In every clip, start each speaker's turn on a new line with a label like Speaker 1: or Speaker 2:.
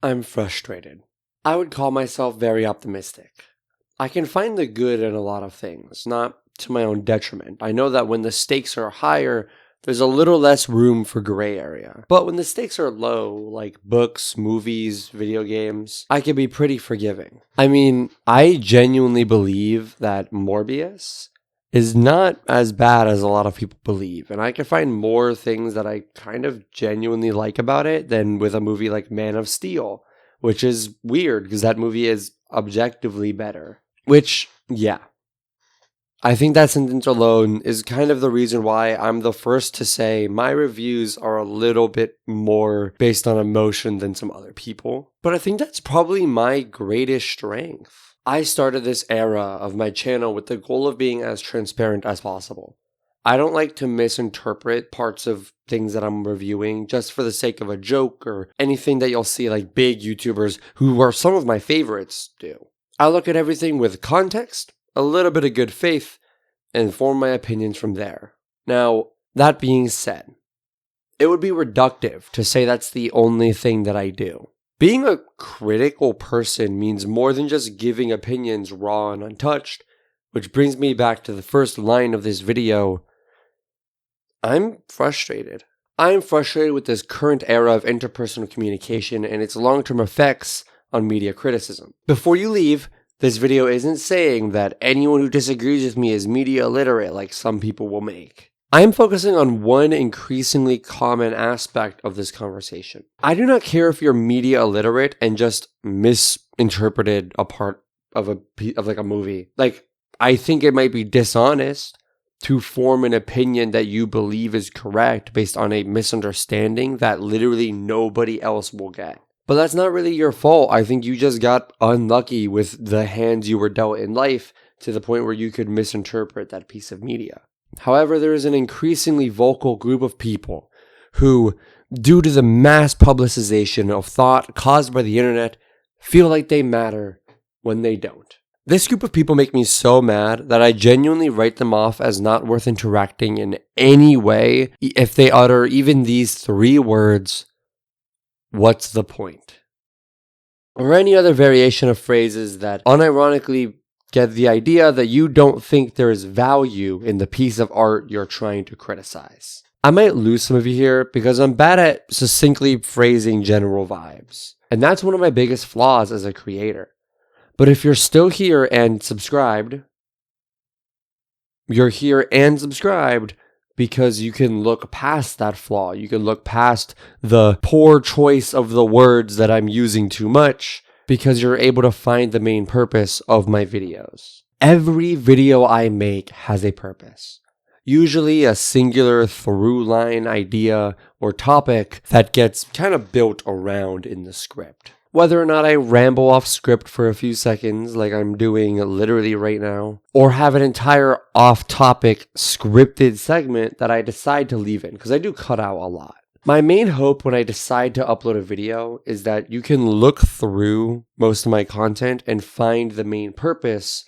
Speaker 1: I'm frustrated. I would call myself very optimistic. I can find the good in a lot of things, not to my own detriment. I know that when the stakes are higher, there's a little less room for gray area. But when the stakes are low, like books, movies, video games, I can be pretty forgiving. I mean, I genuinely believe that Morbius is not as bad as a lot of people believe. And I can find more things that I kind of genuinely like about it than with a movie like Man of Steel, which is weird because that movie is objectively better. Which, yeah. I think that sentence alone is kind of the reason why I'm the first to say my reviews are a little bit more based on emotion than some other people. But I think that's probably my greatest strength. I started this era of my channel with the goal of being as transparent as possible. I don't like to misinterpret parts of things that I'm reviewing just for the sake of a joke or anything that you'll see like big YouTubers who are some of my favorites do. I look at everything with context, a little bit of good faith, and form my opinions from there. Now, that being said, it would be reductive to say that's the only thing that I do. Being a critical person means more than just giving opinions raw and untouched, which brings me back to the first line of this video. I'm frustrated. I'm frustrated with this current era of interpersonal communication and its long-term effects on media criticism. Before you leave, this video isn't saying that anyone who disagrees with me is media illiterate like some people will make. I'm focusing on one increasingly common aspect of this conversation. I do not care if you're media illiterate and just misinterpreted a part of a movie. Like, I think it might be dishonest to form an opinion that you believe is correct based on a misunderstanding that literally nobody else will get. But that's not really your fault. I think you just got unlucky with the hands you were dealt in life to the point where you could misinterpret that piece of media. However, there is an increasingly vocal group of people who, due to the mass publicization of thought caused by the internet, feel like they matter when they don't. This group of people make me so mad that I genuinely write them off as not worth interacting in any way if they utter even these 3 words, "What's the point?" Or any other variation of phrases that unironically get the idea that you don't think there is value in the piece of art you're trying to criticize. I might lose some of you here because I'm bad at succinctly phrasing general vibes. And that's one of my biggest flaws as a creator. But if you're still here and subscribed, you're here and subscribed because you can look past that flaw. You can look past the poor choice of the words that I'm using too much, because you're able to find the main purpose of my videos. Every video I make has a purpose. Usually a singular through line idea or topic that gets kind of built around in the script. Whether or not I ramble off script for a few seconds like I'm doing literally right now, or have an entire off-topic scripted segment that I decide to leave in, because I do cut out a lot. My main hope when I decide to upload a video is that you can look through most of my content and find the main purpose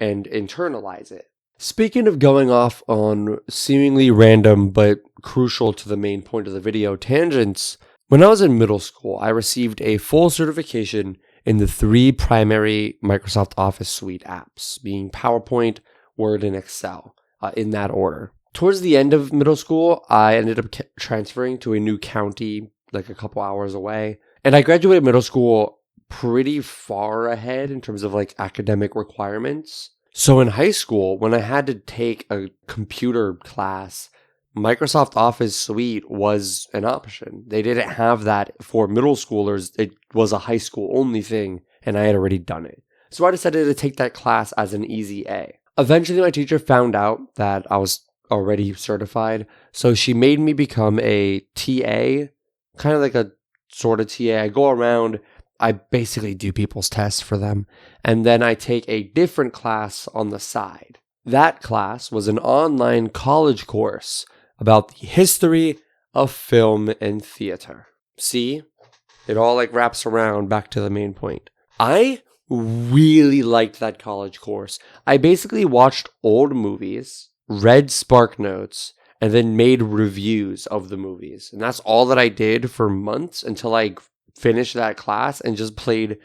Speaker 1: and internalize it. Speaking of going off on seemingly random but crucial to the main point of the video tangents, when I was in middle school, I received a full certification in the 3 primary Microsoft Office Suite apps, being PowerPoint, Word, and Excel, in that order. Towards the end of middle school, I ended up transferring to a new county, like a couple hours away. And I graduated middle school pretty far ahead in terms of like academic requirements. So in high school, when I had to take a computer class, Microsoft Office Suite was an option. They didn't have that for middle schoolers. It was a high school only thing, and I had already done it. So I decided to take that class as an easy A. Eventually, my teacher found out that I was already certified, so she made me become a TA, kind of like a sort of TA. I go around, I basically do people's tests for them, and then I take a different class on the side. That class was an online college course about the history of film and theater. See? It all like wraps around back to the main point. I really liked that college course. I basically watched old movies, read Spark Notes, and then made reviews of the movies. And that's all that I did for months until I finished that class and just played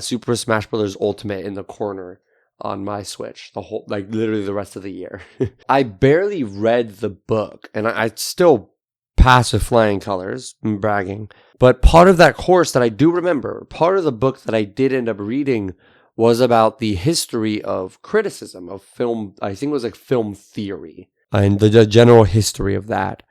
Speaker 1: Super Smash Bros. Ultimate in the corner on my Switch literally the rest of the year. I barely read the book, and I still passed with flying colors. I'm bragging. But part of that course that I do remember, part of the book that I did end up reading was about the history of criticism of film. I think it was like film theory and the general history of that.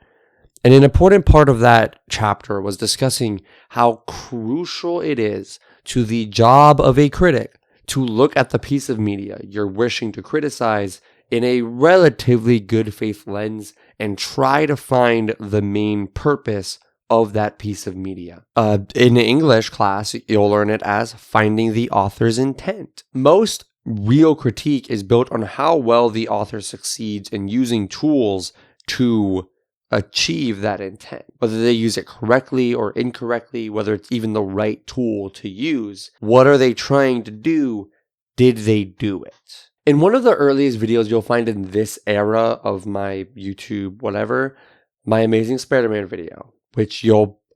Speaker 1: And an important part of that chapter was discussing how crucial it is to the job of a critic to look at the piece of media you're wishing to criticize in a relatively good faith lens and try to find the main purpose of that piece of media. In English class, you'll learn it as finding the author's intent. Most real critique is built on how well the author succeeds in using tools to achieve that intent. Whether they use it correctly or incorrectly, whether it's even the right tool to use, what are they trying to do? Did they do it? In one of the earliest videos you'll find in this era of my YouTube, whatever, my Amazing Spider-Man video, which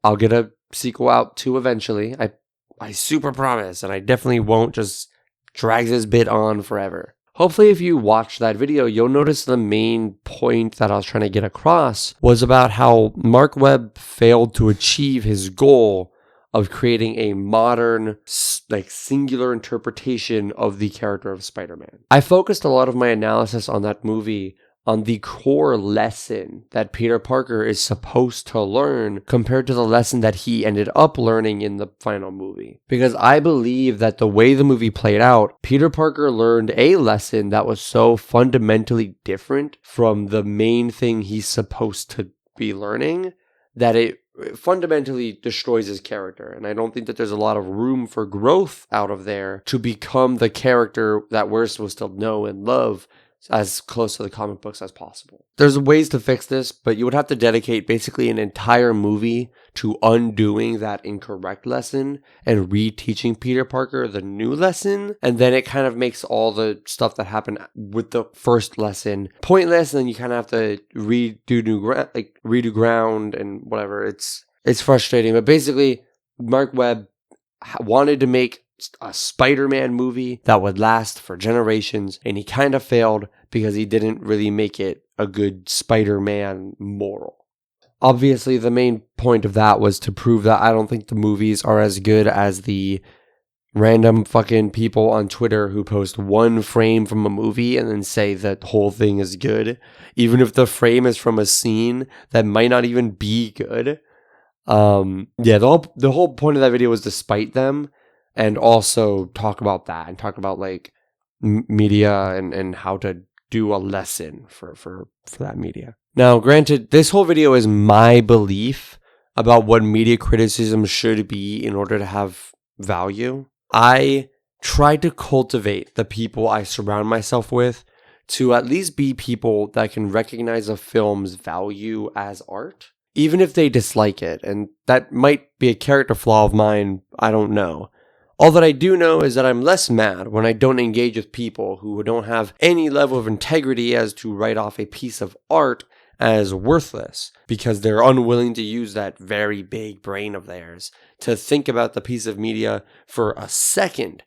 Speaker 1: I'll get a sequel out to eventually. I super promise, and I definitely won't just drag this bit on forever. Hopefully, if you watch that video, you'll notice the main point that I was trying to get across was about how Mark Webb failed to achieve his goal of creating a modern, singular interpretation of the character of Spider-Man. I focused a lot of my analysis on that movie on the core lesson that Peter Parker is supposed to learn compared to the lesson that he ended up learning in the final movie. Because I believe that the way the movie played out, Peter Parker learned a lesson that was so fundamentally different from the main thing he's supposed to be learning that it fundamentally destroys his character. And I don't think that there's a lot of room for growth out of there to become the character that we're supposed to know and love as close to the comic books as possible. There's ways to fix this, but you would have to dedicate basically an entire movie to undoing that incorrect lesson and reteaching Peter Parker the new lesson. And then it kind of makes all the stuff that happened with the first lesson pointless. And then you kind of have to redo ground and whatever. It's frustrating. But basically, Mark Webb wanted to make a Spider-Man movie that would last for generations, and he kind of failed because he didn't really make it a good Spider-Man moral. Obviously, the main point of that was to prove that I don't think the movies are as good as the random fucking people on Twitter who post one frame from a movie and then say that the whole thing is good, even if the frame is from a scene that might not even be good. The whole point of that video was to spite them. And also talk about that and talk about media and how to do a lesson for that media. Now, granted, this whole video is my belief about what media criticism should be in order to have value. I try to cultivate the people I surround myself with to at least be people that can recognize a film's value as art, even if they dislike it. And that might be a character flaw of mine, I don't know. All that I do know is that I'm less mad when I don't engage with people who don't have any level of integrity as to write off a piece of art as worthless because they're unwilling to use that very big brain of theirs to think about the piece of media for a second,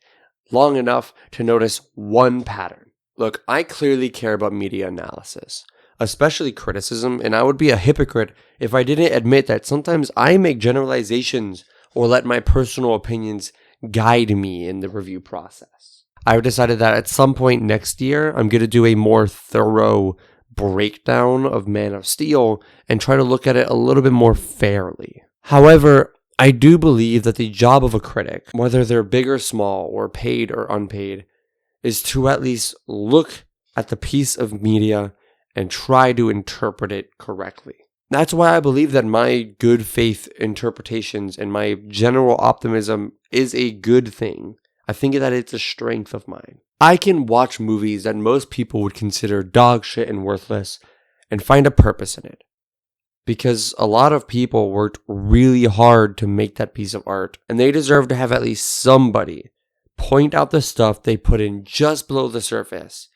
Speaker 1: long enough to notice one pattern. Look, I clearly care about media analysis, especially criticism, and I would be a hypocrite if I didn't admit that sometimes I make generalizations or let my personal opinions guide me in the review process. I've decided that at some point next year, I'm going to do a more thorough breakdown of Man of Steel and try to look at it a little bit more fairly. However, I do believe that the job of a critic, whether they're big or small or paid or unpaid, is to at least look at the piece of media and try to interpret it correctly. That's why I believe that my good faith interpretations and my general optimism is a good thing. I think that it's a strength of mine. I can watch movies that most people would consider dog shit and worthless and find a purpose in it. Because a lot of people worked really hard to make that piece of art, and they deserve to have at least somebody point out the stuff they put in just below the surface.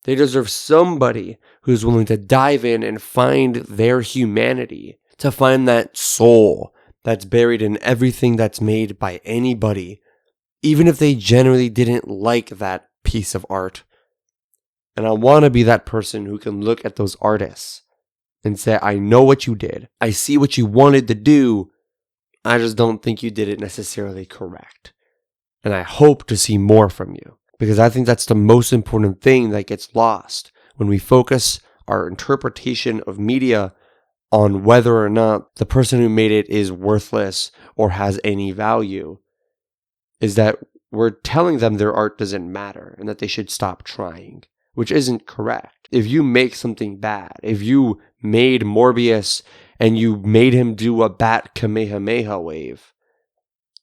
Speaker 1: They deserve somebody who's willing to dive in and find their humanity, to find that soul that's buried in everything that's made by anybody, even if they generally didn't like that piece of art. And I want to be that person who can look at those artists and say, I know what you did. I see what you wanted to do. I just don't think you did it necessarily correct. And I hope to see more from you, because I think that's the most important thing that gets lost when we focus our interpretation of media on whether or not the person who made it is worthless or has any value, is that we're telling them their art doesn't matter and that they should stop trying, which isn't correct. If you make something bad, if you made Morbius and you made him do a bat Kamehameha wave,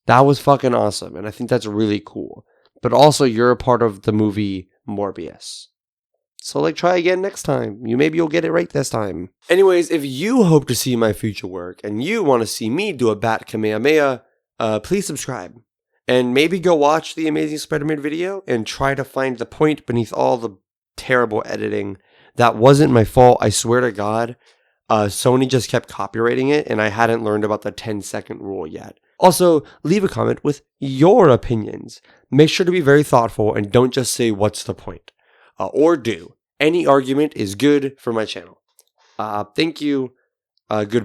Speaker 1: that was fucking awesome, and I think that's really cool. But also, you're a part of the movie Morbius. So, try again next time. Maybe you'll get it right this time. Anyways, if you hope to see my future work and you want to see me do a bat Kamehameha, please subscribe. And maybe go watch the Amazing Spider-Man video and try to find the point beneath all the terrible editing. That wasn't my fault, I swear to God. Sony just kept copyrighting it, and I hadn't learned about the 10-second rule yet. Also, leave a comment with your opinions. Make sure to be very thoughtful and don't just say, what's the point? Or do. Any argument is good for my channel. Thank you. Goodbye.